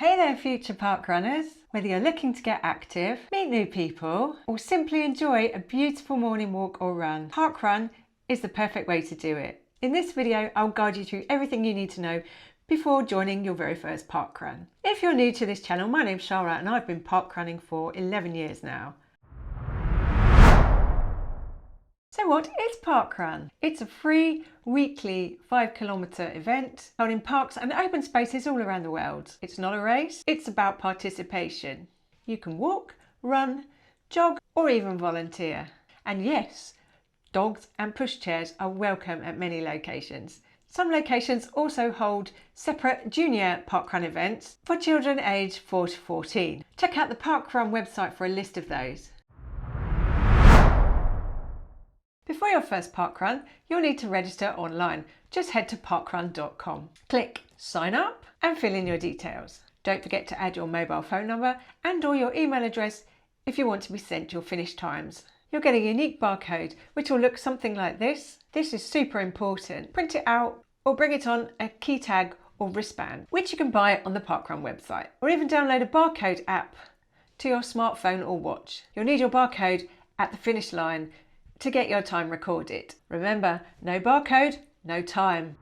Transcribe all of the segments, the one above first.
Hey there future park runners! Whether you're looking to get active, meet new people, or simply enjoy a beautiful morning walk or run, parkrun is the perfect way to do it. In this video, I'll guide you through everything you need to know before joining your very first parkrun. If you're new to this channel, my name's Charlotte and I've been parkrunning for 11 years now. So what is parkrun? It's a free weekly 5-kilometre event held in parks and open spaces all around the world. It's not a race, it's about participation. You can walk, run, jog or even volunteer. And yes, dogs and pushchairs are welcome at many locations. Some locations also hold separate junior parkrun events for children aged 4 to 14. Check out the parkrun website for a list of those. Before your first parkrun, you'll need to register online. Just head to parkrun.com. Click sign up and fill in your details. Don't forget to add your mobile phone number and or your email address if you want to be sent your finish times. You'll get a unique barcode which will look something like this. This is super important. Print it out or bring it on a key tag or wristband, which you can buy on the parkrun website, or even download a barcode app to your smartphone or watch. You'll need your barcode at the finish line to get your time recorded. Remember, no barcode, no time.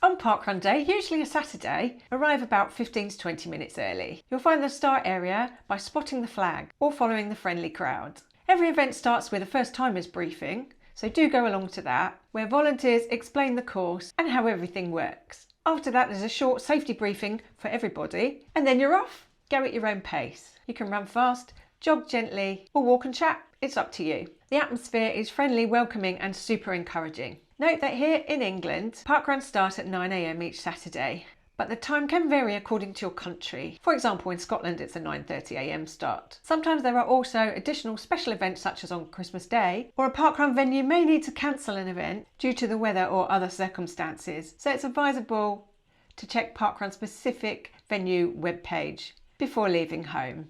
On parkrun day, usually a Saturday, arrive about 15 to 20 minutes early. You'll find the start area by spotting the flag or following the friendly crowd. Every event starts with a first timers briefing, so do go along to that, where volunteers explain the course and how everything works. After that, there's a short safety briefing for everybody, and then you're off. Go at your own pace. You can run fast, jog gently or walk and chat, it's up to you. The atmosphere is friendly, welcoming and super encouraging. Note that here in England, parkruns start at 9 AM each Saturday, but the time can vary according to your country. For example, in Scotland it's a 9:30 AM start. Sometimes there are also additional special events such as on Christmas Day, or a parkrun venue may need to cancel an event due to the weather or other circumstances, so it's advisable to check parkrun specific venue webpage before leaving home.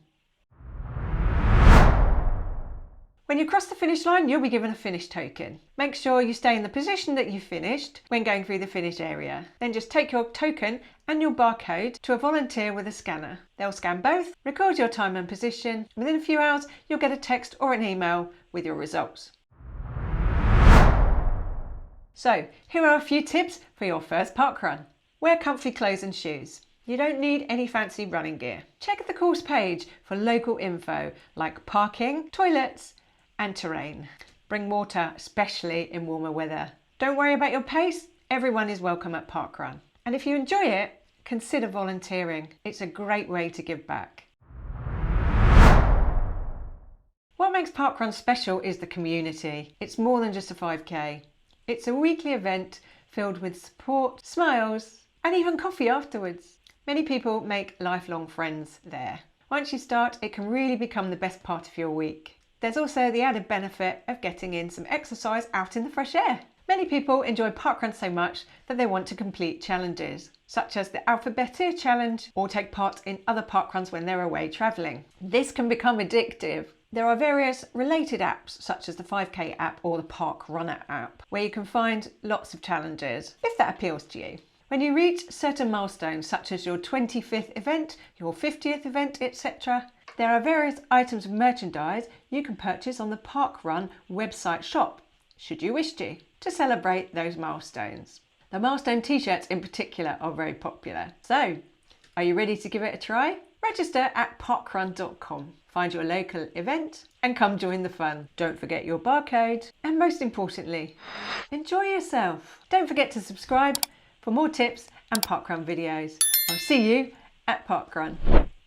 When you cross the finish line, you'll be given a finish token. Make sure you stay in the position that you finished when going through the finish area. Then just take your token and your barcode to a volunteer with a scanner. They'll scan both, record your time and position. Within a few hours, you'll get a text or an email with your results. So, here are a few tips for your first parkrun. Wear comfy clothes and shoes. You don't need any fancy running gear. Check the course page for local info like parking, toilets, and terrain. Bring water, especially in warmer weather. Don't worry about your pace, everyone is welcome at parkrun. And if you enjoy it, consider volunteering. It's a great way to give back. What makes parkrun special is the community. It's more than just a 5K. It's a weekly event filled with support, smiles, and even coffee afterwards. Many people make lifelong friends there. Once you start, it can really become the best part of your week. There's also the added benefit of getting in some exercise out in the fresh air. Many people enjoy parkrun so much that they want to complete challenges, such as the Alphabetia challenge, or take part in other parkruns when they're away travelling. This can become addictive. There are various related apps, such as the 5K app or the Park Runner app, where you can find lots of challenges, if that appeals to you. When you reach certain milestones, such as your 25th event, your 50th event, etc., there are various items of merchandise you can purchase on the Parkrun website shop, should you wish to celebrate those milestones. The milestone t-shirts in particular are very popular. So, are you ready to give it a try? Register at parkrun.com. Find your local event and come join the fun. Don't forget your barcode, and most importantly, enjoy yourself. Don't forget to subscribe for more tips and parkrun videos. I'll see you at parkrun.